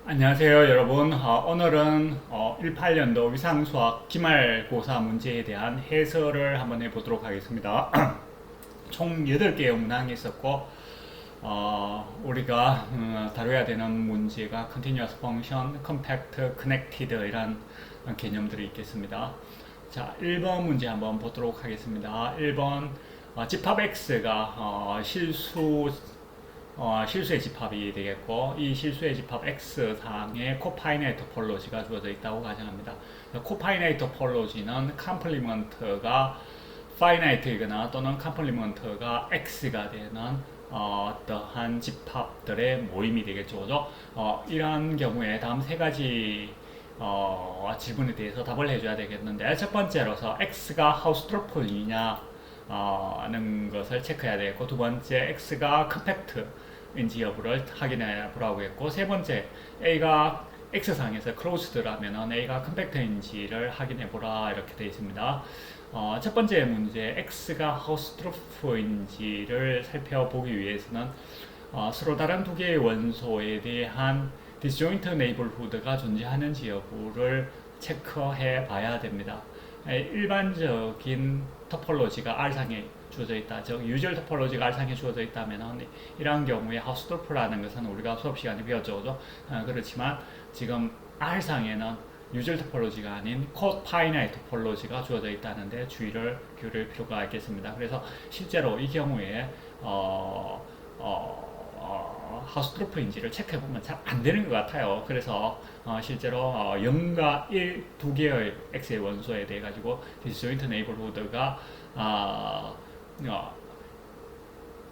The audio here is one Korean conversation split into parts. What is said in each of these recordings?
안녕하세요, 여러분. 오늘은 18년도 위상수학 기말고사 문제에 대한 해설을 한번 해보도록 하겠습니다. 총 8개의 문항이 있었고, 우리가 다뤄야 되는 문제가 Continuous Function, Compact, Connected 이란 개념들이 있겠습니다. 자, 1번 문제 한번 보도록 하겠습니다. 1번 집합 X가 실수의 집합이 되겠고, 이 실수의 집합 X상에 코파이나이 토폴로지가 주어져 있다고 가정합니다. 코파이나이 토폴로지는 컴플리먼트가 파이나이트이거나 또는 컴플리먼트가 X가 되는 어떠한 집합들의 모임이 되겠죠. 그죠? 이러한 경우에 다음 세 가지 질문에 대해서 답을 해줘야 되겠는데, 첫 번째로서 X가 하우스트로폴이냐 는 것을 체크해야 되겠고, 두 번째 X가 컴팩트인지 여부를 확인해 보라고 했고, 세 번째 A가 X상에서 클로즈드라면 A가 컴팩트인지를 확인해 보라 이렇게 되어 있습니다. 첫 번째 문제 X가 하우스트로프인지를 살펴보기 위해서는 서로 다른 두 개의 원소에 대한 disjoint neighborhood가 존재하는지 여부를 체크해 봐야 됩니다. 일반적인 토폴로지가 R상에 주어져 있다. 즉 유절 토폴로지가 R상에 주어져 있다면 이러한 경우에 하우스토프라는 것은 우리가 수업 시간에 배웠죠. 그렇지만 지금 R상에는 유절 토폴로지가 아닌 코파이나이 토폴로지가 주어져 있다는데 주의를 기울일 필요가 있겠습니다. 그래서 실제로 이 경우에 하우스트로프인지를 체크해보면 잘 안되는 것 같아요. 그래서 실제로 0과 1 두 개의 X의 원소에 대해 가지고 disjoint neighborhood가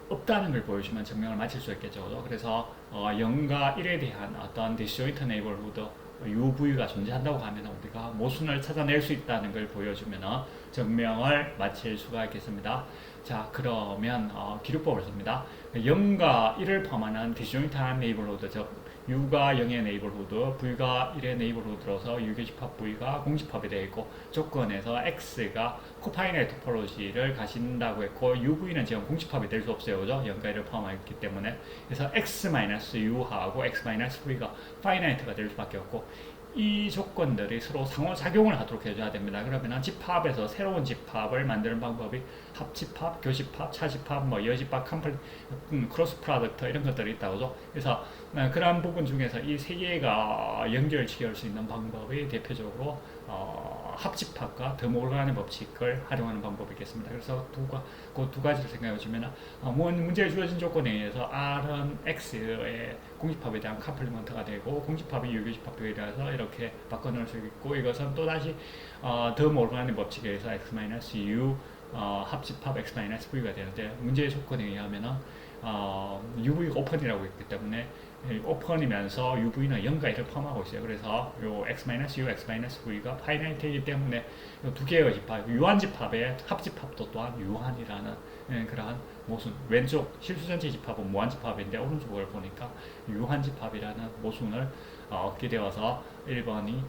없다는 걸 보여주면 증명을 마칠 수 있겠죠. 그래서 0과 1에 대한 어떤 disjoint neighborhood UV가 존재한다고 하면 우리가 모순을 찾아낼 수 있다는 걸 보여주면 증명을 마칠 수가 있겠습니다. 자, 그러면 기록법을 씁니다. 0과 1을 포함하는 disjoint한 neighborhood, 즉 U가 0의 neighborhood, V가 1의 neighborhood로서 유교집합 V가 공집합이 되어 있고, 조건에서 X가 코파이나이 토폴로지를 가신다고 했고, UV는 지금 공집합이 될 수 없어요. 그죠? 0과 1을 포함했기 때문에. 그래서 X-U하고 X-V가 파이나이트가 될 수밖에 없고, 이 조건들이 서로 상호작용을 하도록 해줘야 됩니다. 그러면 집합에서 새로운 집합을 만드는 방법이 합집합, 교집합, 차집합, 여집합, 크로스 프로덕트 이런 것들이 있다고. 그래서 그러한 부분 중에서 이 세 개가 연결지을 수 있는 방법이 대표적으로 합집합과 드모르간의 법칙을 활용하는 방법이겠습니다. 그래서 그 두 가지를 생각해 보시면 문제에 주어진 조건에 의해서 R은 X의 공집합에 대한 컴플리먼트가 되고, 공집합이 유교집합에 대해서 이렇게 바꿔놓을 수 있고, 이것은 또다시 드모르간의 법칙에 의해서 X-U 합집합 X-V가 되는데, 문제의 조건에 의하면 UV가 오픈이라고 했기 때문에 오픈이면서 UV는 0과 1을 포함하고 있어요. 그래서 요 X-U, X-V가 파이나이트이기 때문에 두 개의 집합, 유한집합의 합집합도 또한 유한이라는 그러한 모순, 왼쪽 실수전체 집합은 무한집합인데 오른쪽을 보니까 유한집합이라는 모순을 얻게 되어서 1번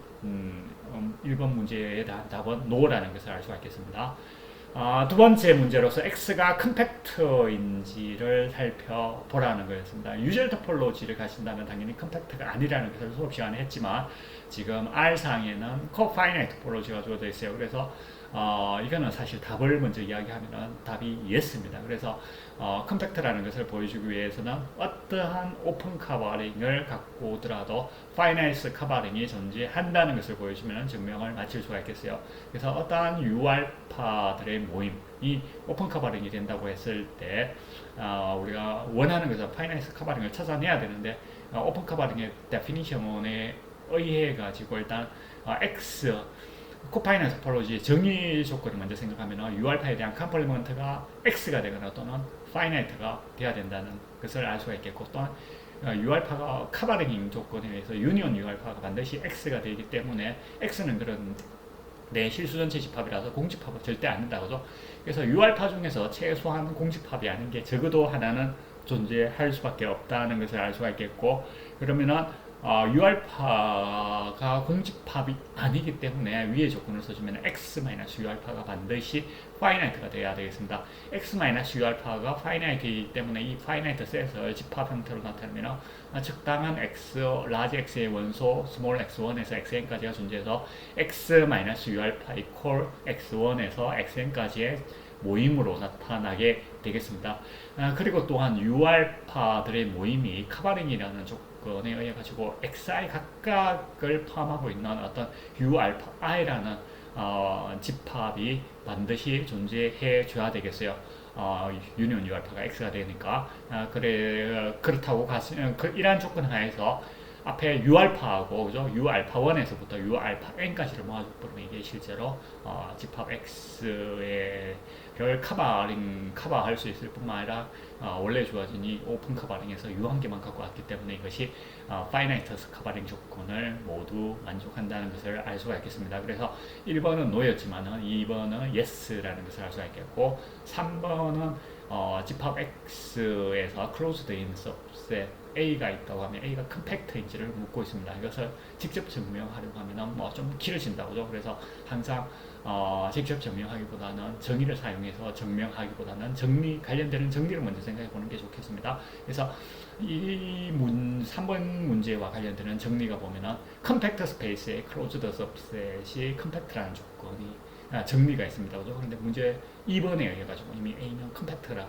문제에 대한 답은 NO라는 것을 알 수가 있겠습니다. 두 번째 문제로서 X가 컴팩트인지를 살펴보라는 거였습니다. 유절 토폴로지를 가신다면 당연히 컴팩트가 아니라는 것을 수업 시간에 했지만, 지금 R상에는 코파이나이 토폴로지가 주어져 있어요. 그래서 이거는 사실 답을 먼저 이야기하면 답이 yes입니다. 그래서 컴팩트라는 것을 보여주기 위해서는 어떠한 오픈 커버링을 갖고 오더라도 파이나이트 커버링이 존재한다는 것을 보여주면 증명을 마칠 수가 있겠어요. 그래서 어떠한 U알파들의 모임이 오픈 커버링이 된다고 했을 때 우리가 원하는 것은 파이나이트 커버링을 찾아내야 되는데, 오픈 커버링의 데피니션에 의해 가지고 일단 X 코파이나이 토폴로지의 정의 조건을 먼저 생각하면 U알파에 대한 컴플리먼트가 X가 되거나 또는 파이나이트가 돼야 된다는 것을 알 수가 있겠고, 또한 U알파가 커버링 조건에 의해서 유니온 U알파가 반드시 X가 되기 때문에 X는 그런 내 실수전체 집합이라서 공집합은 절대 안 된다고죠. 그래서 U알파 중에서 최소한 공집합이 아닌 게 적어도 하나는 존재할 수밖에 없다는 것을 알 수가 있겠고, 그러면은 U알파가 공집합이 아니기 때문에 위의 조건을 써주면 X-U알파가 반드시 파이나이트가 돼야 되겠습니다. X-U알파가 파이나이트이기 때문에 이 파이나이트 셋을 집합 형태로 나타내면 적당한 X, 라지 X의 원소 스몰 x1에서 xn까지가 존재해서 X-U알파 이퀄 x1에서 xn까지의 모임으로 나타나게 되겠습니다. 그리고 또한 U알파들의 모임이 카바링이라는 조건에 의해 가지고 XI 각각을 포함하고 있는 어떤 U알파 I라는 집합이 반드시 존재해 줘야 되겠어요. 유니온 U알파가 X가 되니까 그렇다고 이러한 조건 하에서 앞에 U알파하고 그죠? U알파1에서부터 U알파-n까지를 모아주면 이게 실제로 집합 X의 커버할 수 있을 뿐만 아니라 원래 주어진 이 오픈 커버링에서 U 한 개만 갖고 왔기 때문에 이것이 파이나이터스 커버링 조건을 모두 만족한다는 것을 알 수가 있겠습니다. 그래서 1번은 no였지만 2번은 yes라는 것을 알 수가 있겠고 3번은 집합 X에서 closed in subset A가 있다고 하면 A가 컴팩트인지를 묻고 있습니다. 이것을 직접 증명하려고 하면 좀 길어진다고죠. 그래서 항상 직접 증명하기보다는 정의를 사용해서 증명하기보다는 관련되는 정리를 먼저 생각해 보는 게 좋겠습니다. 그래서 3번 문제와 관련되는 정리가 보면은 컴팩트 스페이스의 closed subset이 컴팩트라는 조건이 정리가 있습니다. 그죠? 그런데 문제 2번에 의해 가지고 이미 A는 컴팩트라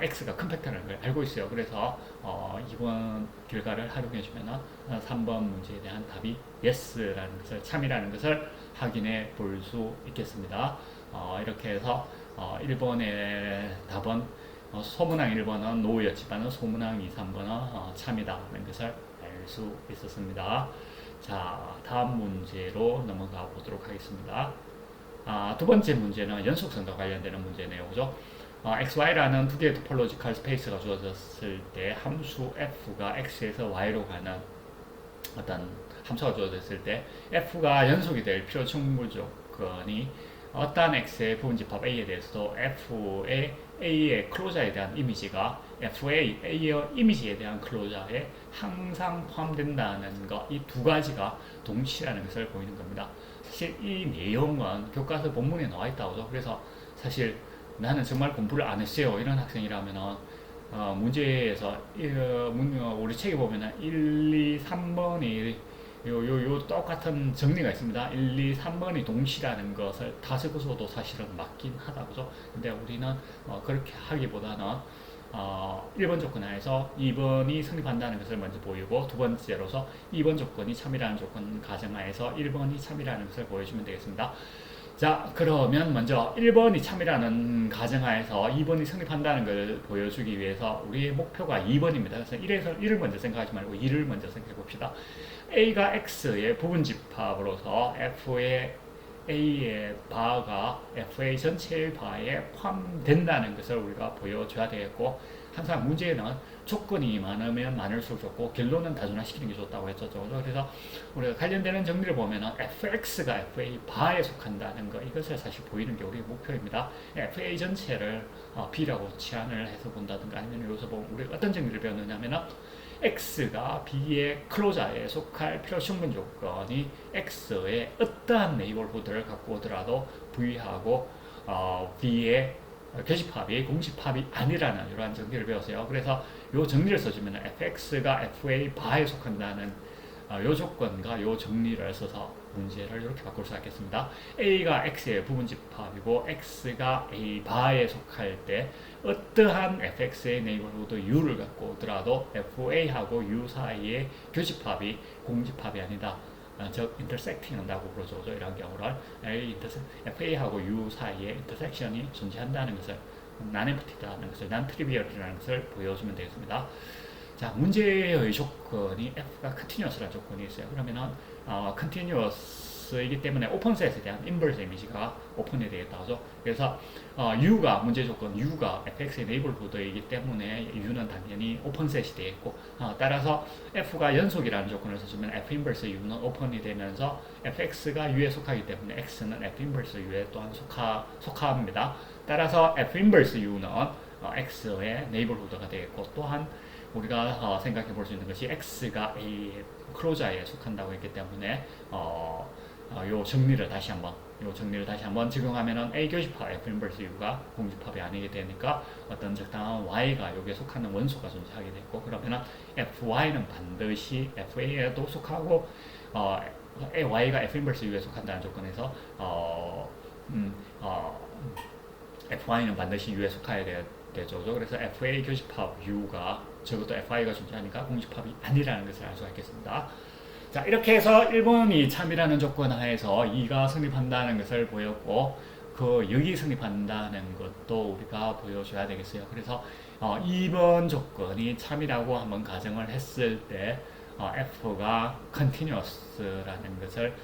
X가 컴팩트라는 걸 알고 있어요. 그래서 2번 결과를 활용해 주면 3번 문제에 대한 답이 yes라는 것을 참이라는 것을 확인해 볼 수 있겠습니다. 이렇게 해서 1번의 답은 소문항 1번은 no였지만 소문항 2, 3번은 참이다라는 것을 알 수 있었습니다. 자, 다음 문제로 넘어가 보도록 하겠습니다. 두 번째 문제는 연속성과 관련되는 문제네요. 그죠? XY라는 두 개의 토폴로지컬 스페이스가 주어졌을 때 함수 F가 X에서 Y로 가는 어떤 함수가 주어졌을 때 F가 연속이 될 필요 충분 조건이 어떠한 X의 부분집합 A에 대해서도 F의 A의 클로저에 대한 이미지가 A의 이미지에 대한 클로저에 항상 포함된다는 것, 이 두 가지가 동시라는 것을 보이는 겁니다. 사실 이 내용은 교과서 본문에 나와 있다고. 그래서 사실 나는 정말 공부를 안 했어요. 이런 학생이라면 문제에서 우리 책에 보면 1, 2, 3번이 요 똑같은 정리가 있습니다. 1, 2, 3번이 동시라는 것을 다 적어서도 사실은 맞긴 하다고죠. 근데 우리는 그렇게 하기보다는 1번 조건 하에서 2번이 성립한다는 것을 먼저 보이고 두 번째로서 2번 조건이 참이라는 조건 가정하에서 1번이 참이라는 것을 보여주면 되겠습니다. 자, 그러면 먼저 1번이 참이라는 가정하에서 2번이 성립한다는 걸 보여주기 위해서 우리의 목표가 2번입니다. 그래서 1을 먼저 생각하지 말고 2를 먼저 생각해 봅시다. A가 X의 부분집합으로서 F의 A의 바가 FA 전체의 바에 포함된다는 것을 우리가 보여줘야 되겠고, 항상 문제는 조건이 많으면 많을수록 좋고 결론은 단순화시키는 게 좋다고 했죠. 그래서 우리가 관련되는 정리를 보면 fx가 fa 바에 속한다는 것, 이것을 사실 보이는 게 우리의 목표입니다. fa 전체를 b라고 치환을 해서 본다든가, 아니면 여기서 보면 우리가 어떤 정리를 배웠느냐면 x가 b의 클로저에 속할 필요 충분 조건이 x의 어떠한 네이버후드를 갖고 오더라도 v하고 b의 교집합이 공집합이 아니라는 이러한 정리를 배웠어요. 그래서 이 정리를 써주면 fx가 fa 바에 속한다는 이 조건과 이 정리를 써서 문제를 이렇게 바꿀 수 있겠습니다. a가 x의 부분집합이고 x가 a 바에 속할 때 어떠한 fx의 네이버후드 u를 갖고 오더라도 fa하고 u 사이의 교집합이 공집합이 아니다. 즉 intersecting 한다고 그러죠. 이런 경우를 FA하고 U 사이에 인터섹션이 존재한다는 것을, non-empty라는 것을, non-trivial이라는 것을 보여주면 되겠습니다. 자, 문제의 조건이 F가 continuous라는 조건이 있어요. 그러면은 continuous이기 때문에 오픈셋에 대한 인버스 이미지가 오픈이 되겠다죠. 그래서 U가 문제 조건, U가 fx의 네이버후드이기 때문에 U는 당연히 오픈셋이 되겠고, 따라서 F가 연속이라는 조건을 써주면 F 인버스 U는 오픈이 되면서 fx가 U에 속하기 때문에 X는 F 인버스 U에 또한 속합니다. 따라서 F 인버스 U는 X의 네이버후드가 되겠고, 또한 우리가 생각해 볼 수 있는 것이 x가 A의 클로저에 속한다고 했기 때문에 요 정리를 다시 한번 적용하면은 A 교집합 F 인버스 U가 공집합이 아니게 되니까 어떤 적당한 Y가 여기에 속하는 원소가 존재하게 되고, 그러면은 FY는 반드시 FA에도 속하고 Y가 F 인버스 U에 속한다는 조건에서 FY는 반드시 U에 속해야 되죠. 그래서 FA 교집합 U가 적어도 FI가 존재하니까 공집합이 아니라는 것을 알 수가 있겠습니다. 자, 이렇게 해서 1번이 참이라는 조건 하에서 2가 성립한다는 것을 보였고, 여기 성립한다는 것도 우리가 보여줘야 되겠어요. 그래서 2번 조건이 참이라고 한번 가정을 했을 때 F가 continuous라는 것을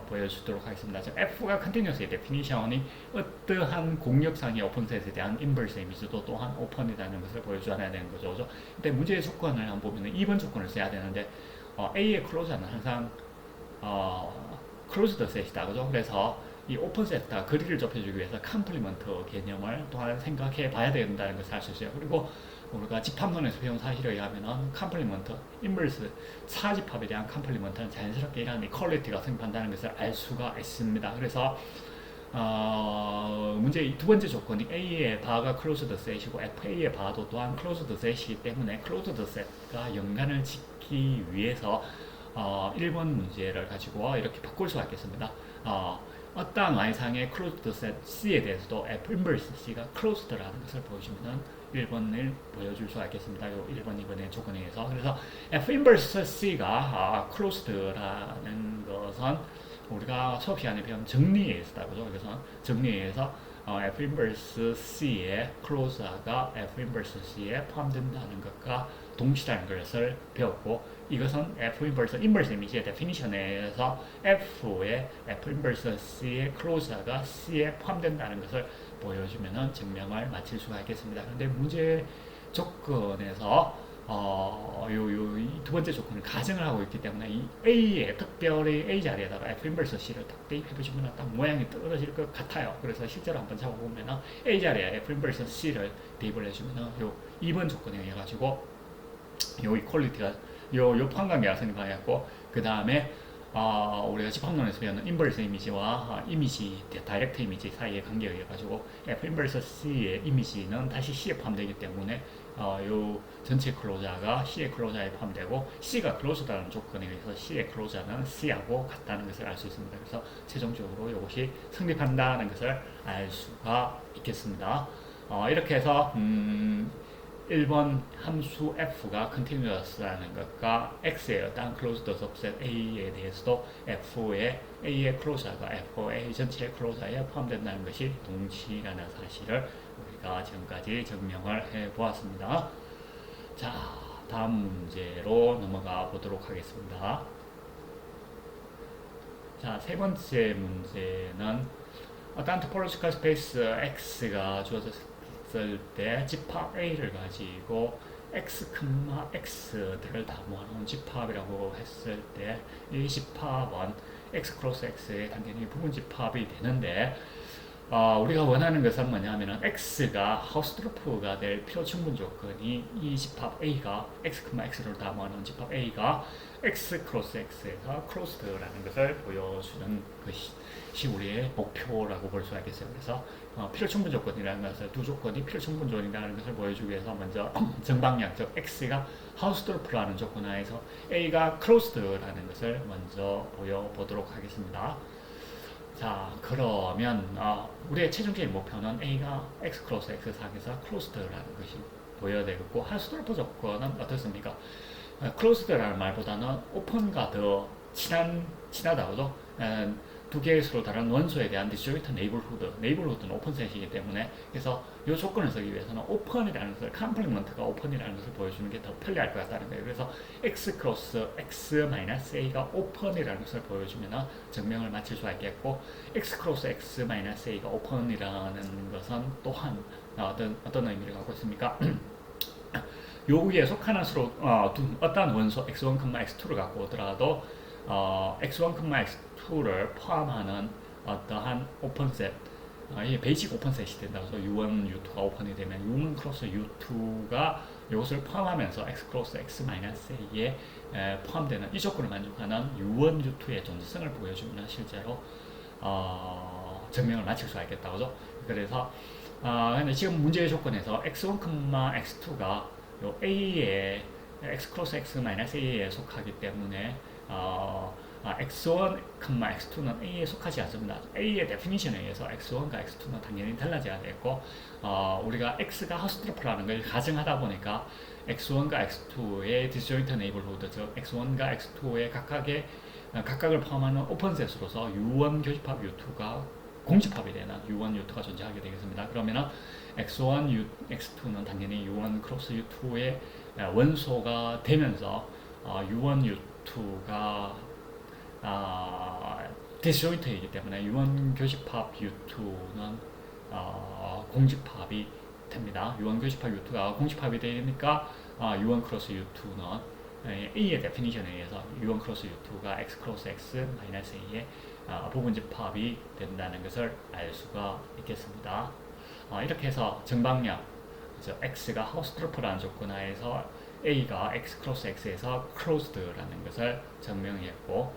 보여주도록 하겠습니다. F가 continuous의 데피니션이 어떠한 공역상의 오픈셋에 대한 인버스 이미지도 또한 오픈이라는 것을 보여줘야 되는 거죠. 근데 문제의 조건을 한번 보면 2번 조건을 써야 되는데 A의 클로저는 항상 클로즈드 셋이다, 그죠? 그래서 이 오픈 셋과 거리를 좁혀주기 위해서 컴플리먼트 개념을 또한 생각해 봐야 된다는 것을 알 수 있어요. 그리고 우리가 집합론에서 배운 사실에 의하면 컴플리먼트, 인버스, 차집합에 대한 컴플리먼트는 자연스럽게 이러한 이퀄리티가 성립한다는 것을 알 수가 있습니다. 그래서 문제의 두 번째 조건이 A의 바가 클로즈드 셋이고 FA의 바도 또한 클로즈드 셋이기 때문에 클로즈드 셋과 연관을 짓기 위해서 1번 문제를 가지고 이렇게 바꿀 수가 있겠습니다. 어떠한 Y상의 클로즈드 셋 C에 대해서도 F 인버스 C가 클로즈드라는 것을 보여주면 1번을 보여줄 수가 있겠습니다. 요 1번, 2번의 조건에 의해서. 그래서 F 인버스 C가 클로즈드라는 것은 우리가 수업 시간에 배운 정리에 의해서다, 그죠? 그래서 정리에 의해서 F 인버스 C의 클로저가 F 인버스 C에 포함된다는 것과 동시라는 것을 배웠고, 이것은 F 인버스 이미지의 데피니션에 의해서 F의 F 인버스 C의 클로저가 C에 포함된다는 것을 보여주면 증명을 마칠 수가 있겠습니다. 그런데 문제 조건에서 두 번째 조건을 가정을 하고 있기 때문에 이 A에 특별히 A 자리에다가 F 인버스 C를 딱 대입해보시면 딱 모양이 떨어질 것 같아요. 그래서 실제로 한번 잡아보면 A 자리에 F 인버스 C를 대입을 해주면 요 2번 조건에 의해 가지고 요 이퀄리티가 요 포함관계가 성립하였고, 그 다음에 우리가 집합론에서 배우는 인버스 이미지와 이미지, 다이렉트 이미지 사이의 관계에 의해 가지고 F 인버스 C의 이미지는 다시 C에 포함되기 때문에 요 전체 클로저가 C의 클로저에 포함되고, C가 클로즈다는 조건에 의해서 C의 클로저는 C하고 같다는 것을 알 수 있습니다. 그래서 최종적으로 이것이 성립한다는 것을 알 수가 있겠습니다. 이렇게 해서 1번 함수 f가 continuous라는 것과 x의 어떤 closed subset a에 대해서도 a의 클로저가 FA 전체의 클로저에 포함된다는 것이 동시라는 사실을 우리가 지금까지 증명을 해 보았습니다. 자, 다음 문제로 넘어가 보도록 하겠습니다. 자, 세 번째 문제는 어떤 토폴로지컬 스페이스 x가 주어졌을 때 집합 A를 가지고 x, x들을 다 모아놓은 집합이라고 했을 때 이 집합은 x 크로스 x의 당연히 부분 집합이 되는데, 우리가 원하는 것은 뭐냐면은 x가 하우스트루프가 될 필요 충분 조건이 이 집합 A가 x, x를 다 모아놓은 집합 A가 x 크로스 x에서 클로스드라는 것을 보여주는 것이 우리의 목표라고 볼 수가 있겠어요. 그래서 필요 충분 조건이라는 것을 두 조건이 필요 충분 조건이라는 것을 보여주기 위해서 먼저 정방향, 즉 x가 하우스트루프라는 조건 하에서 A가 클로스드라는 것을 먼저 보여보도록 하겠습니다. 자, 그러면 우리의 최종적인 목표는 A가 x 크로스 x 상에서 클로스드라는 것이 보여야 되겠고, 하우스트루프 조건은 어떻습니까? 클로스드라는 말보다는 오픈과 더 친하다, 그죠? 두 개의 서로 다른 원소에 대한 디스조인트 네이버후드는 오픈셋이기 때문에, 그래서 이 조건을 쓰기 위해서는 오픈이라는 것을, 컴플리먼트가 오픈이라는 것을 보여주는 게 더 편리할 것 같다는 거예요. 그래서 x 크로스 x 마이너스 a가 오픈이라는 것을 보여주면 증명을 마칠 수가 있겠고, x 크로스 x 마이너스 a가 오픈이라는 것은 또한 어떤 의미를 갖고 있습니까? 요 위에 속하는 서로 어떤 원소 x1, x2를 갖고 오더라도 x1, x2를 포함하는 어떠한 오픈셋, 이게 베이직 오픈셋이 된다고 해서 U1, U2가 오픈이 되면 U1 크로스 U2가 이것을 포함하면서 x 크로스 x 마이너스 a에 포함되는 이 조건을 만족하는 u1, u2의 존재성을 보여주면 실제로 증명을 마칠 수가 있겠다. 그죠? 그래서 근데 지금 문제의 조건에서 x1, x2가 요 a의 x 크로스 x 마이너스 a에 속하기 때문에 x1, x2는 a에 속하지 않습니다. a의 데피니션에 의해서 x1과 x2는 당연히 달라져야 되고 우리가 x가 하우스트로프라는 걸 가정하다 보니까 x1과 x2의 디스조인트 네이버후드, 즉 x1과 x2의 각각을 포함하는 오픈셋으로서 u1 교집합 u2가 공집합이 되는 u1, u2가 존재하게 되겠습니다. 그러면은 x1, x2는 당연히 u1 크로스 u2의 원소가 되면서 u1, u2가 디스조인트이기 때문에 u1 교집합 u2는 공집합이 됩니다. u1 교집합 u2가 공집합이 되니까 u1 크로스 u2는 A의 데피니션에 의해서 u1 크로스 u2가 x 크로스 x 마이너스 a의 부분집합이 된다는 것을 알 수가 있겠습니다. 이렇게 해서 정방력, x가 하우스트로프라는 조건 하에서 a가 x 크로스 x에서 closed라는 것을 증명했고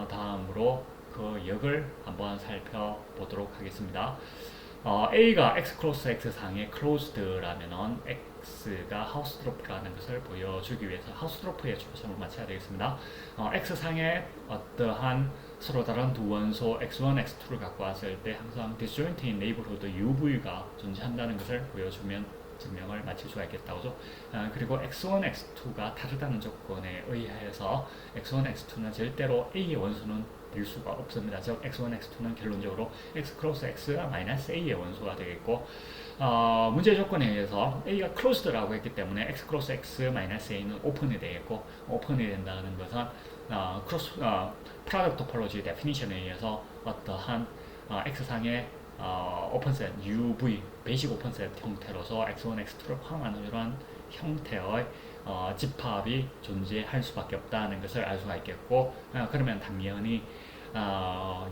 다음으로 그 역을 한번 살펴보도록 하겠습니다. a가 x 크로스 x 상의 closed라면은 x가 하우스트로프라는 것을 보여주기 위해서 하우스트로프에 초점을 맞춰야 되겠습니다. x 상에 어떠한 서로 다른 두 원소 x1, x2를 갖고 왔을 때 항상 디스조인트인 네이버후드 UV가 존재한다는 것을 보여주면 증명을 마칠 수가 있겠다고. 그리고 x1, x2가 다르다는 조건에 의해서 x1, x2는 절대로 A의 원소는 될 수가 없습니다. 즉 x1, x2는 결론적으로 x 크로스 x 마이너스 a의 원소가 되겠고 문제 조건에 의해서 a가 closed라고 했기 때문에 x 크로스 x 마이너스 a는 오픈이 되겠고 오픈이 된다는 것은 프로덕트 토폴로지 데피니션에 의해서 어떠한 x상의 오픈셋 UV 베이직 오픈셋 형태로서 x1, x2를 포함하는 이러한 형태의 집합이 존재할 수밖에 없다는 것을 알 수가 있겠고 그러면 당연히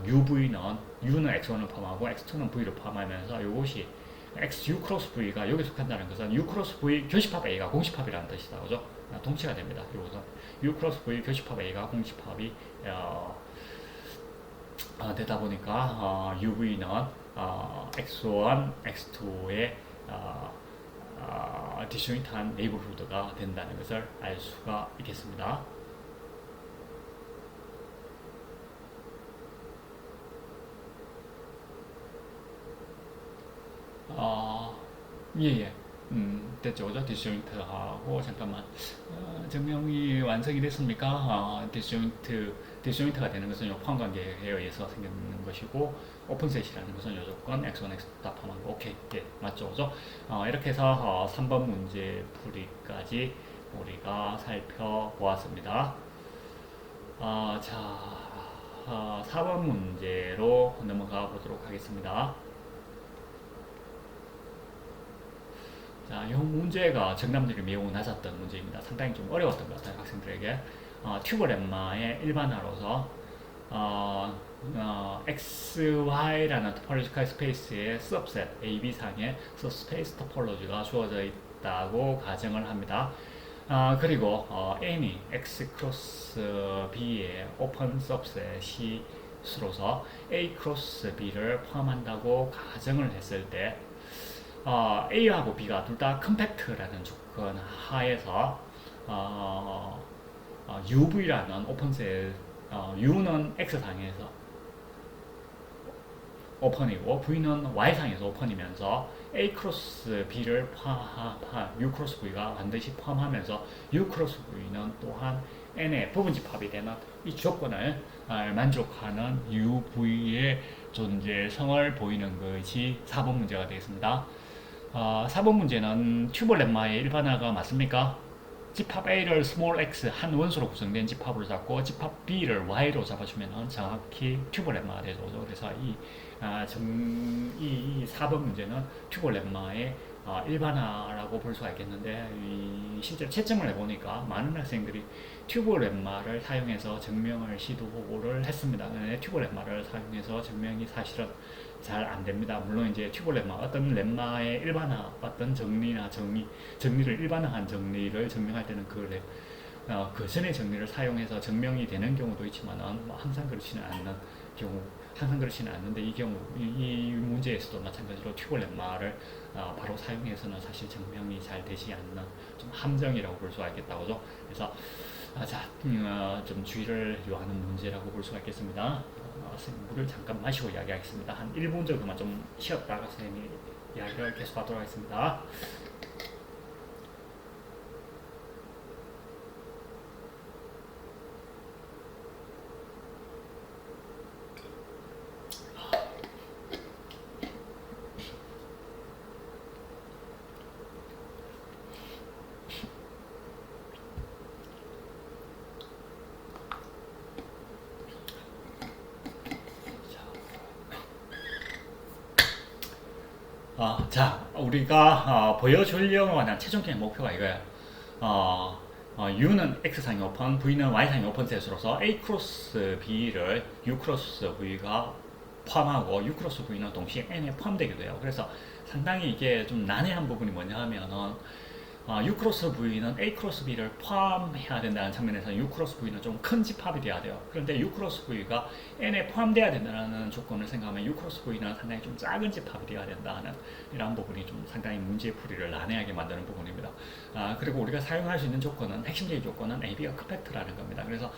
UV는 U는 X1을 포함하고 X2는 V를 포함하면서 이것이 XU 크로스 V가 여기 속한다는 것은 U 크로스 V 교집합 A가 공집합이라는 뜻이다. 그죠? 동치가 됩니다. 이것은 U 크로스 V 교집합 A가 공집합이 되다 보니까 UV는 X1, X2의 디스조인트한 네이버후드가 된다는 것을 알 수가 있겠습니다. 예. 됐죠. 그죠? 디스조인트하고, 잠깐만. 증명이 완성이 됐습니까? 디스조인트가 되는 것은 요 포함관계에 의해서 생기는 것이고, 오픈셋이라는 것은 요 조건, x1, x2 다 포함하고, 오케이. 예, 맞죠. 그죠? 이렇게 해서 3번 문제 풀이까지 우리가 살펴보았습니다. 자, 4번 문제로 넘어가 보도록 하겠습니다. 자, 이 문제가 정답률이 매우 낮았던 문제입니다. 상당히 좀 어려웠던 것 같아요, 학생들에게. 튜브렘마의 일반화로서 XY라는 토폴로지컬 스페이스의 subset AB상의 스페이스 토폴로지가 주어져 있다고 가정을 합니다. 그리고 N이 X 크로스 B의 오픈 subset이 수로서 A 크로스 B를 포함한다고 가정을 했을 때 A하고 B가 둘 다 컴팩트라는 조건 하에서 UV라는 오픈셋 U는 X상에서 오픈이고 V는 Y상에서 오픈이면서 A 크로스 B를 U 크로스 V가 반드시 포함하면서 U 크로스 V는 또한 N의 부분집합이 되는 이 조건을 만족하는 UV의 존재성을 보이는 것이 4번 문제가 되겠습니다. 4번 문제는 튜브렘마의 일반화가 맞습니까? 집합 A를 스몰 x 한 원소로 구성된 집합으로 잡고 집합 B를 Y로 잡아주면 정확히 튜브렘마가 되죠. 그래서 이 4번 문제는 튜브렘마의 일반화라고 볼 수가 있겠는데 실제로 채점을 해보니까 많은 학생들이 튜브lem마를 사용해서 증명을 시도를 했습니다. 근데 튜브lem마를 사용해서 증명이 사실은 잘 안 됩니다. 물론 이제 튜브lem마 어떤 lemma의 일반화 어떤 정리나 정리를 일반화한 정리를 증명할 때는 그 전의 정리를 사용해서 증명이 되는 경우도 있지만은 뭐 항상 그렇지는 않는데 이 문제에서도 마찬가지로 튜브lem마를 바로 사용해서는 사실 증명이 잘 되지 않는 좀 함정이라고 볼 수가 있겠다고죠. 그래서 좀 주의를 요하는 문제라고 볼 수가 있겠습니다. 물을 잠깐 마시고 이야기하겠습니다. 한 1분 정도만 좀 쉬었다가 선생님이 이야기를 계속하도록 하겠습니다. 우리가 보여주려고 하는 최종적인 목표가 이거예요. U는 X상의 오픈, V는 Y상의 오픈셋으로서 A 크로스 B를 U 크로스 V가 포함하고 U 크로스 V는 동시에 N에 포함되게 돼요. 그래서 상당히 이게 좀 난해한 부분이 뭐냐 하면은 U 크로스 V는 A 크로스 B를 포함해야 된다는 측면에서 U 크로스 V는 좀 큰 집합이 돼야 돼요. 그런데 U 크로스 V가 N에 포함돼야 된다는 조건을 생각하면 U 크로스 V는 상당히 좀 작은 집합이 돼야 된다는 이런 부분이 좀 상당히 문제풀이를 난해하게 만드는 부분입니다. 그리고 우리가 사용할 수 있는 조건은 핵심적인 조건은 AB가 컴팩트라는 겁니다. 그래서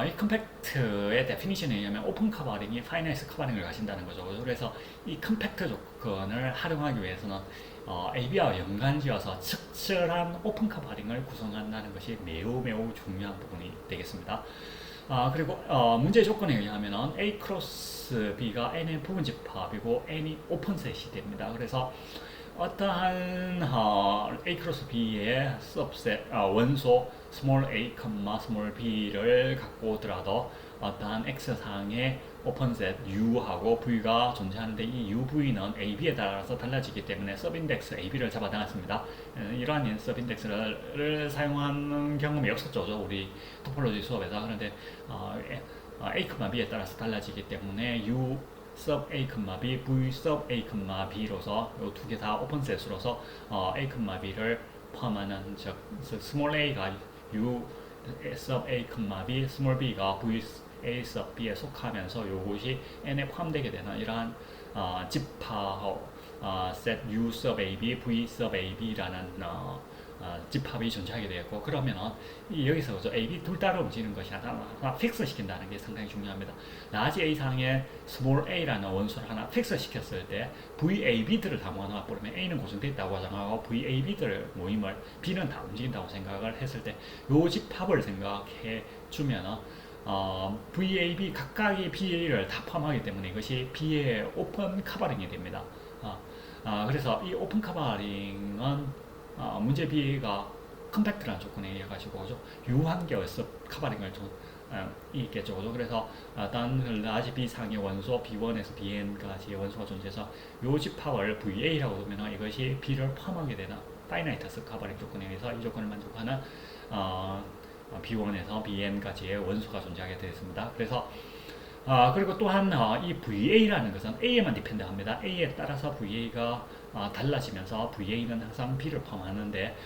이 컴팩트의 데피니션에 의하면 오픈 커버링이 파이나이트 커버링을 가진다는 거죠. 그래서 이 컴팩트 조건을 활용하기 위해서는 AB와 연관지어서 적절한 오픈 커버링을 구성한다는 것이 매우 중요한 부분이 되겠습니다. 그리고 문제 조건에 의하면 A 크로스 B가 N의 부분 집합이고 N이 오픈셋이 됩니다. 그래서 어떠한 A 크로스 B의 subset, 원소 small a, small b를 갖고 오더라도 어떠한 X상의 오픈셋 U하고 V가 존재하는데 이 UV는 AB에 따라서 달라지기 때문에 서브인덱스 AB를 잡아당했습니다. 이러한 서브인덱스를 사용하는 경험이 없었죠. 우리 토폴로지 수업에서. 그런데 A, B에 따라서 달라지기 때문에 U sub A, B, V sub A, B로서 이 두 개 다 오픈셋으로서 A, B를 포함하는 즉 small a가 U sub A, B, small b가 V A sub B에 속하면서 이것이 N에 포함되게 되는 이러한 집합 set U sub AB, V sub AB라는 집합이 존재하게 되었고, 그러면은 여기서 AB 둘 따로 움직이는 것이 하나 픽스 시킨다는 게 상당히 중요합니다. 라지 A상의 스몰 a라는 원소를 하나 픽스 시켰을 때 VAB들을 다 모아놓으면 A는 고정되어 있다고 가정하고 VAB들 모임을 B는 다 움직인다고 생각을 했을 때 이 집합을 생각해 주면은 VAB 각각의 BA를 다 포함하기 때문에 이것이 B의 오픈 커버링이 됩니다. 그래서 이 오픈 커버링은 문제 B가 컴팩트라는 조건에 의해 가지고 유한 개였어 커버링을 좀 있겠죠. 그래서 단 라지 B 상의 원소 B1에서 BN까지의 원소가 존재해서 이 집합을 VA라고 두면 이것이 B를 포함하게 되는 파이나이터스 커버링 조건에 의해서 이 조건을 만족하는 B1에서 BN까지의 원소가 존재하게 되었습니다. 그래서 그리고 또한 이 VA라는 것은 A에만 디펜드합니다. A에 따라서 VA가 달라지면서 VA는 항상 B를 포함하는데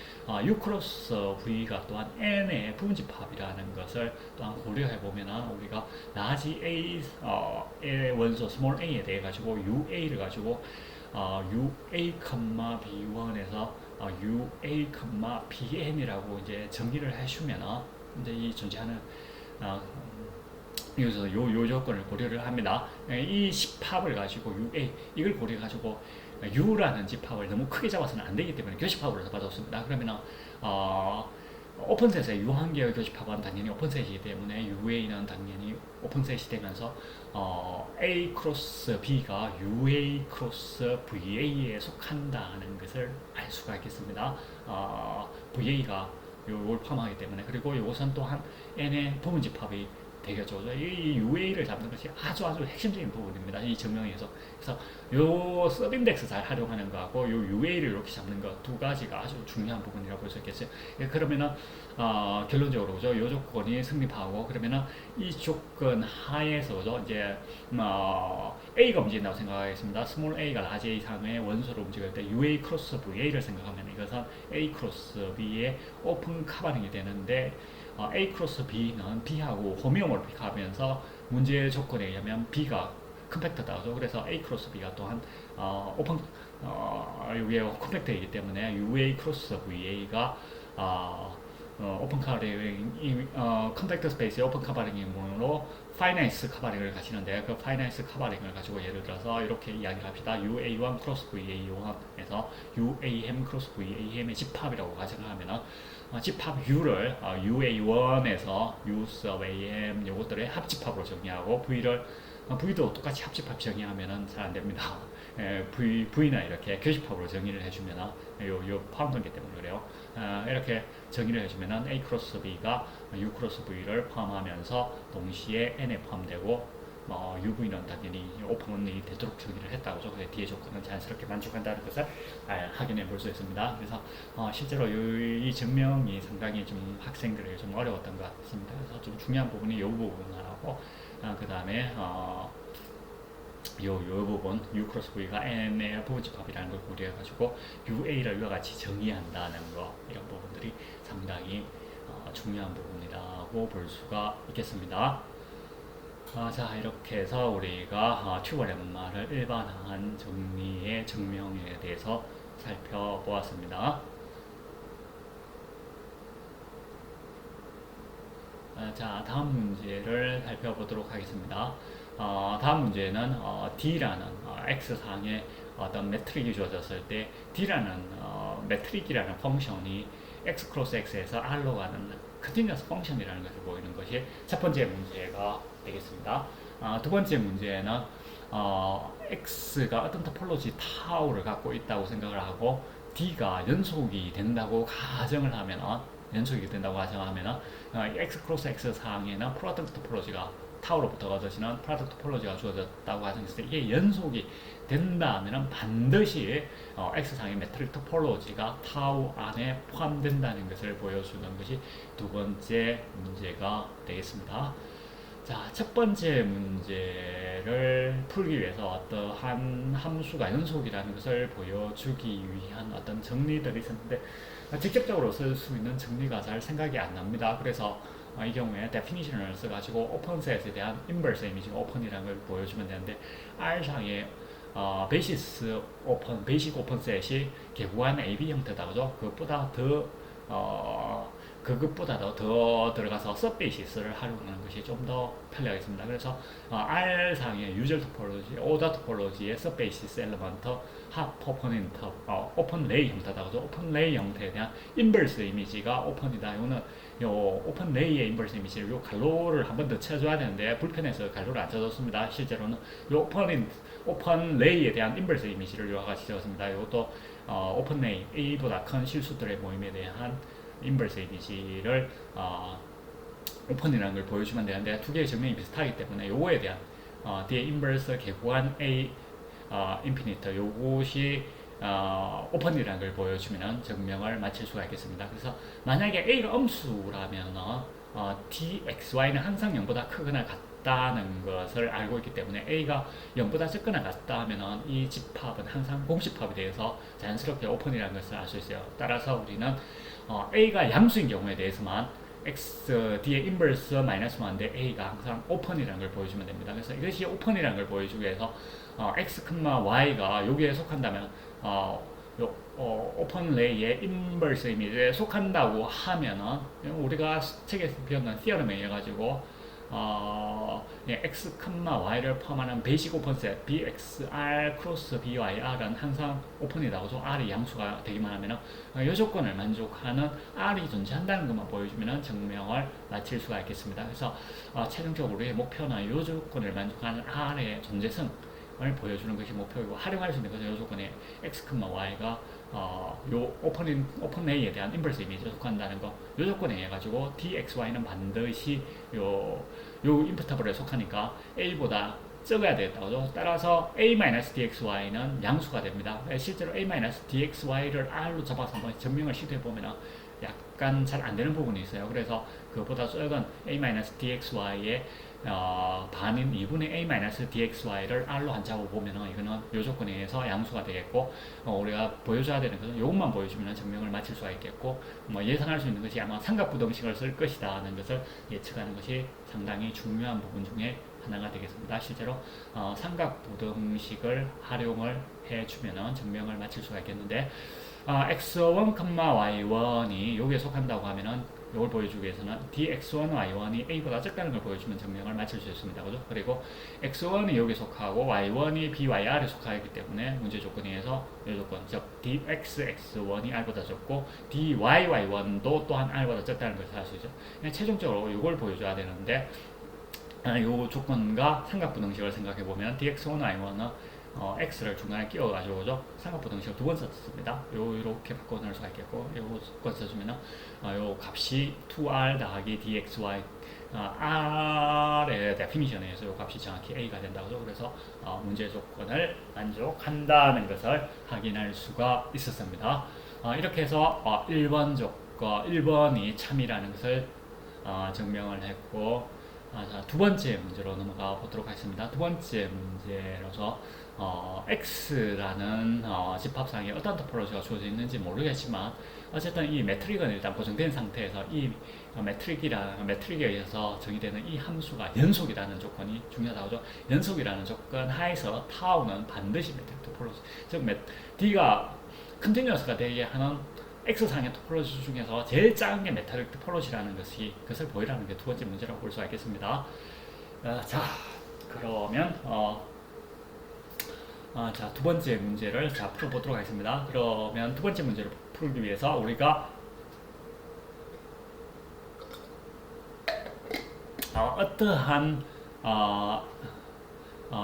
U 크로스 V가 또한 N의 부분집합이라는 것을 또한 고려해 보면 우리가 라지 A의 원소 스몰 a에 대해 가지고 UA를 가지고 UA, B1에서 UA, BN이라고 이제 정리를 해주면 이제 이 존재하는 여기서 요 조건을 고려를 합니다. 이 집합을 가지고 UA 이걸 고려 가지고 U라는 집합을 너무 크게 잡아서는 안 되기 때문에 교집합으로 잡아줬습니다. 그러면 오픈셋의 유한 개의 교집합은 당연히 오픈셋이기 때문에 UA는 당연히 오픈셋이 되면서 A 크로스 B가 UA 크로스 VA에 속한다는 것을 알 수가 있겠습니다. VA가 요걸 포함하기 때문에. 그리고 이것은 또한 N의 부분 집합이 되겠죠. 이 UA를 잡는 것이 아주 핵심적인 부분입니다. 이 증명에서. 그래서 요 서브인덱스 잘 활용하는 거하고 요 UA를 이렇게 잡는 거 두 가지가 아주 중요한 부분이라고 볼 수 있겠어요. 그러면은 결론적으로 그죠? 요 조건이 성립하고 그러면은 이 조건 하에서 그죠? 이제 A가 움직인다고 생각하겠습니다. 스몰 A가 라지 A 상의 원소로 움직일 때 UA 크로스 VA를 생각하면 이것은 A 크로스 B의 오픈 카바링이 되는데 A 크로스 B는 B하고 호미오몰픽하면서 문제 조건에 의하면 B가 컴팩트다죠. 그래서 A 크로스 B가 또한 오픈 이게 컴팩트이기 때문에 UA 크로스 VA가 오픈 카바링 컴팩트 스페이스의 오픈 카바링이므로 파이나이스 카바링을 가시는데 그 파이나이스 카바링을 가지고 예를 들어서 이렇게 이야기를 합시다. UA1 크로스 VA1에서 UAM 크로스 VAM의 집합이라고 가정하면은 집합 U를 UA1에서 U sub AM 요것들의 합집합으로 정의하고 V도 똑같이 합집합 정의하면은 잘 안됩니다. V나 이렇게 교집합으로 정의를 해주면은 요 포함관계 때문에 그래요. 이렇게 정의를 해주면은 A 크로스 B가 U 크로스 V를 포함하면서 동시에 N에 포함되고 UV는 당연히 오픈이 되도록 정의를 했다고 죠. 뒤에 조건은 자연스럽게 만족한다는 것을 확인해 볼 수 있습니다. 그래서 실제로 이 증명이 상당히 좀 학생들에게 좀 어려웠던 것 같습니다. 그래서 좀 중요한 부분이 이 부분하고 그 다음에 요 부분 U 크로스 V가 N의 부분집합이라는 걸 고려해가지고 UA를 이와 같이 정의한다는 거 이런 부분들이 상당히 중요한 부분이라고 볼 수가 있겠습니다. 자 이렇게 해서 우리가 튜버렘마를 일반화한 정리의 증명에 대해서 살펴보았습니다. 자 다음 문제를 살펴보도록 하겠습니다. 다음 문제는 D라는 X상의 어떤 매트릭이 주어졌을 때 D라는 매트릭이라는 펑션이 X 크로스 X에서 R로 가는 컨티뉴어스 펑션이라는 것을 보이는 것이 첫 번째 문제가 되겠습니다. 두 번째 문제는 X가 어떤 토폴로지 타우를 갖고 있다고 생각을 하고 D가 연속이 된다고 가정을 하면 X 크로스 X 상에는 프로덕트 토폴로지가 타우로부터 얻어지는 프로덕트 토폴로지가 주어졌다고 가정했을 때 이게 연속이 된다면 반드시 X상의 매트릭 토폴로지가 타우 안에 포함된다는 것을 보여주는 것이 두 번째 문제가 되겠습니다. 자, 첫 번째 문제를 풀기 위해서 어떠한 함수가 연속이라는 것을 보여주기 위한 어떤 정리들이 있었는데 직접적으로 쓸 수 있는 정리가 잘 생각이 안 납니다. 그래서 이 경우에 definition을 써가지고 오픈셋에 대한 인버스 이미지가 오픈이라는 걸 보여주면 되는데 R상의 베이시스 오픈, 베이식 오픈셋이 개구한 AB 형태다 그죠? 그것보다도 더 들어가서 서베이시스를 활용하는 것이 좀 더 편리하겠습니다. 그래서 R상의 유저 토폴로지, 오더 토폴로지의 서베이시스 엘리먼트, 합 오퍼넌트, 오픈 레이 형태다 그죠? 오픈 레이 형태에 대한 인버스 이미지가 오픈이다. 이거는 요 오픈 레이의 인버스 이미지를 요 갈로를 한 번 더 쳐줘야 되는데 불편해서 갈로를 안 쳐줬습니다. 실제로는 요 오픈 레이에 대한 인버스 이미지를 요와 같이 적었습니다. 이것도 오픈 레이 A보다 큰 실수들의 모임에 대한 인버스 이미지를 오픈이라는 걸 보여주면 되는데 두 개의 증명이 비슷하기 때문에 요거에 대한 D의 인버스 개구한 A 인피니트 요것이 오픈이라는 걸 보여주면 증명을 마칠 수가 있겠습니다. 그래서 만약에 A가 음수라면 DXY는 항상 0보다 크거나 같다는 것을 알고 있기 때문에 A가 0보다 적거나 같다 하면 이 집합은 항상 공집합이 되어서 자연스럽게 오픈이라는 것을 알 수 있어요. 따라서 우리는 A가 양수인 경우에 대해서만 D의 인버스 마이너스 1인데 A가 항상 오픈이라는 걸 보여주면 됩니다. 그래서 이것이 오픈이라는 걸 보여주기 위해서 X, Y가 여기에 속한다면 오픈 레이의 인버스 이미지에 속한다고 하면은 우리가 책에서 배웠던 티어럼에 의해 가지고 X, Y를 포함하는 베이식 오픈셋 BXR 크로스 BYR은 항상 오픈이다. 그죠? R이 양수가 되기만 하면 이 조건을 만족하는 R이 존재한다는 것만 보여주면 증명을 마칠 수가 있겠습니다. 그래서 최종적으로 우리의 목표는 이 조건을 만족하는 R의 존재성 보여주는 것이 목표이고 활용할 수 있는 것은 요 조건에 x, y가 요 오픈 A에 대한 인버스 이미지에 속한다는 거, 요 조건에 의해 가지고 dxy는 반드시 요 인풋터블에 속하니까 A보다 적어야 되겠다. 그죠? 따라서 A-dxy는 양수가 됩니다. 실제로 A-dxy를 R로 잡아서 한번 증명을 시도해보면 약간 잘 안 되는 부분이 있어요. 그래서 그보다 적은 A-dxy의 반인 2분의 A-dxy를 R로 한 잡아보면 이거는 요 조건에 의해서 양수가 되겠고, 우리가 보여줘야 되는 것은 이것만 보여주면 증명을 마칠 수가 있겠고, 예상할 수 있는 것이 아마 삼각부등식을 쓸 것이다 하는 것을 예측하는 것이 상당히 중요한 부분 중에 하나가 되겠습니다. 실제로 삼각부등식을 활용을 해주면 증명을 마칠 수가 있겠는데, x1, y1이 여기에 속한다고 하면은 이걸 보여주기 위해서는 dx1, y1이 a보다 적다는 걸 보여주면 증명을 마칠 수 있습니다. 그죠? 그리고 x1이 여기에 속하고 y1이 byr에 속하기 때문에 문제 조건에 의해서 이 조건, 즉 dxx1이 r보다 적고 dyy1도 또한 r보다 적다는 것을 알 수 있죠. 최종적으로 이걸 보여줘야 되는데, 이 조건과 삼각부등식을 생각해보면 dx1, y1은 x를 중간에 끼워가지고 삼각부등식을 두 번 썼습니다. 요렇게 바꿔놓을 수가 있겠고, 요 조건 써주면은 요 값이 2r 더하기 dxy r의 데피니션에 의해서 요 값이 정확히 a가 된다고. 그래서 문제 조건을 만족한다는 것을 확인할 수가 있었습니다. 이렇게 해서 1번 조건, 1번이 참이라는 것을 증명을 했고, 자, 두 번째 문제로 넘어가 보도록 하겠습니다. 두 번째 문제로서 X라는 집합상에 어떤 토폴로지가 주어져 있는지 모르겠지만, 어쨌든 이 매트릭은 일단 고정된 상태에서 이 매트릭에 의해서 정의되는 이 함수가 연속이라는 조건이 중요하다고 하죠. 연속이라는 조건 하에서 타우는 반드시 매트릭 토폴로지, 즉 D가 컨티뉴어스가 되게 하는 X상의 토폴로지 중에서 제일 작은 게 메탈릭 토폴로지라는 것을 보이라는 게 두 번째 문제라고 볼 수가 있겠습니다. 자, 그러면 자, 두 번째 문제를 풀어보도록 하겠습니다. 그러면 두 번째 문제를 풀기 위해서 우리가 어떠한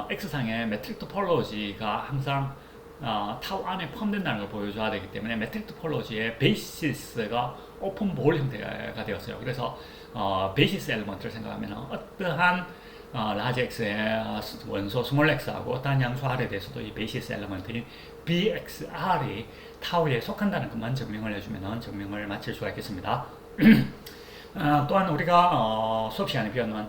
X상의 메트릭 토폴로지가 항상 타우 안에 포함된다는 걸 보여줘야 되기 때문에 매트릭 토폴로지의 베이시스가 오픈 볼 형태가 되었어요. 그래서 베이시스 엘리먼트를 생각하면 어떠한 라지 x의 원소 스몰 x하고 어떠한 양수 r에 대해서도 이 베이시스 엘리먼트인 bxr이 타우에 속한다는 것만 증명을 해주면 증명을 마칠 수가 있겠습니다. 또한 우리가 수업 시간에 배웠는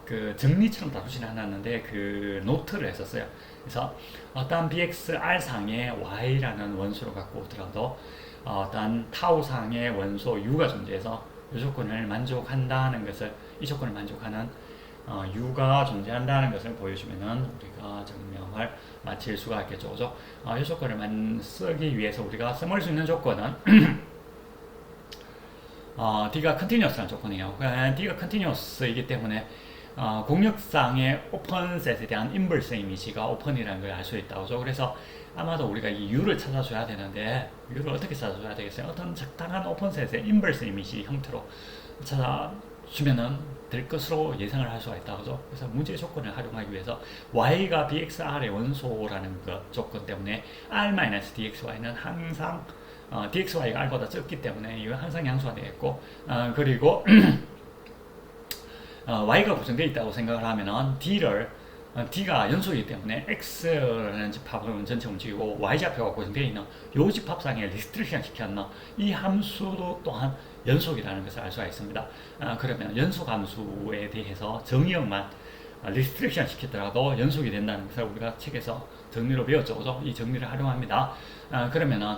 그 정리처럼 다루지는 않았는데 그 노트를 했었어요. 그래서 어떤 bxr 상의 y라는 원소를 갖고 오더라도 어떤 타우 상의 원소 u가 존재해서 이 조건을 만족한다는 것을, 이 조건을 만족하는 u가 존재한다는 것을 보여주면은 우리가 증명을 마칠 수가 있겠죠. 그죠? 이 조건을 쓰기 위해서 우리가 써볼 수 있는 조건은 D가 컨티뉴어스라는 조건이에요. D가 컨티뉴어스이기 때문에 공역상의 오픈셋에 대한 인버스 이미지가 오픈이라는 걸 알 수 있다고 죠. 그래서 아마도 우리가 이 U를 찾아줘야 되는데, U를 어떻게 찾아줘야 되겠어요? 어떤 적당한 오픈셋의 인버스 이미지 형태로 찾아주면은 될 것으로 예상을 할 수가 있다고 죠. 그래서 문제 조건을 활용하기 위해서 Y가 BXR의 원소라는 것 조건 때문에 R-DXY는 항상 dxy가 r보다 적기 때문에 이거 항상 양수가 되겠고, 그리고 y가 고정되어 있다고 생각을 하면은 d가 연속이기 때문에 x라는 집합은 전체 움직이고 y좌표가 고정되어 있는 이 집합상에 리스트릭션 시켰나 이 함수도 또한 연속이라는 것을 알 수가 있습니다. 그러면 연속 함수에 대해서 정의역만 리스트릭션 시켰더라도 연속이 된다는 것을 우리가 책에서 정리로 배웠죠. 그죠? 이 정리를 활용합니다. 그러면은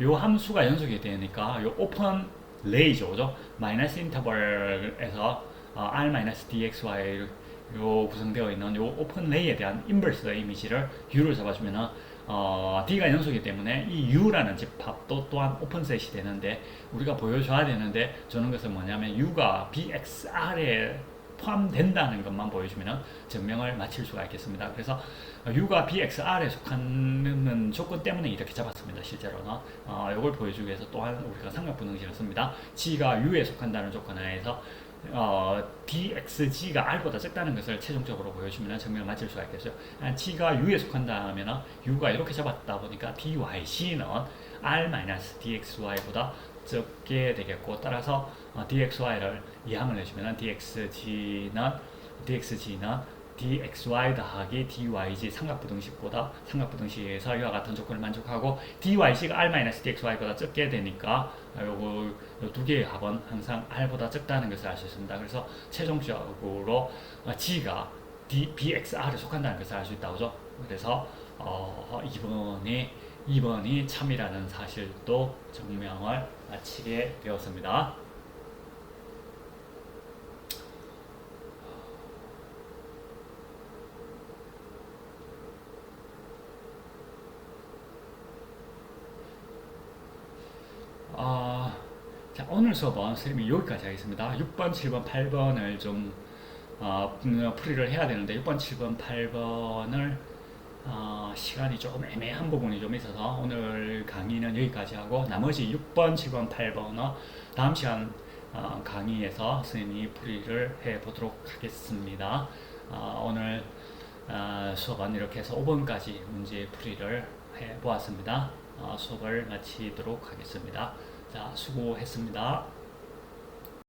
요 함수가 연속이 되니까 요 오픈 레이죠, 그죠? 마이너스 인터벌에서 r-dxy 요 구성되어 있는 요 오픈 레이에 대한 인버스 이미지를 u를 잡아주면은 d가 연속이기 때문에 이 u라는 집합도 또한 오픈셋이 되는데, 우리가 보여줘야 되는데 저는 것은 뭐냐면 u가 bxr에 포함된다는 것만 보여주면 증명을 마칠 수가 있겠습니다. 그래서 U가 BXR에 속하는 조건 때문에 이렇게 잡았습니다. 실제로는 이걸 보여주기 위해서 또한 우리가 삼각분홍식을 씁니다. G가 U에 속한다는 조건 하에서 dxg가 r보다 작다는 것을 최종적으로 보여주면 증명을 맞을 수가 있겠죠. g가 u에 속한다면 u가 이렇게 잡았다 보니까 dyc는 r-dxy보다 적게 되겠고, 따라서 dxy를 이항을 해주면 dxg는 dxy 더하기 dyg 삼각부등식에서 이와 같은 조건을 만족하고, dyc가 r-dxy보다 적게 되니까 요 두 개의 합은 항상 r보다 적다는 것을 알 수 있습니다. 그래서 최종적으로 g가 bxr에 속한다는 것을 알 수 있다고죠. 그래서 2번이 참이라는 사실도 증명을 마치게 되었습니다. 자, 오늘 수업은 선생님이 여기까지 하겠습니다. 6번, 7번, 8번을 좀 풀이를 해야 되는데, 6번, 7번, 8번을 시간이 조금 애매한 부분이 좀 있어서 오늘 강의는 여기까지 하고, 나머지 6번, 7번, 8번은 다음 시간 강의에서 선생님이 풀이를 해보도록 하겠습니다. 오늘 수업은 이렇게 해서 5번까지 문제 풀이를 해보았습니다. 수업을 마치도록 하겠습니다. 자, 수고했습니다.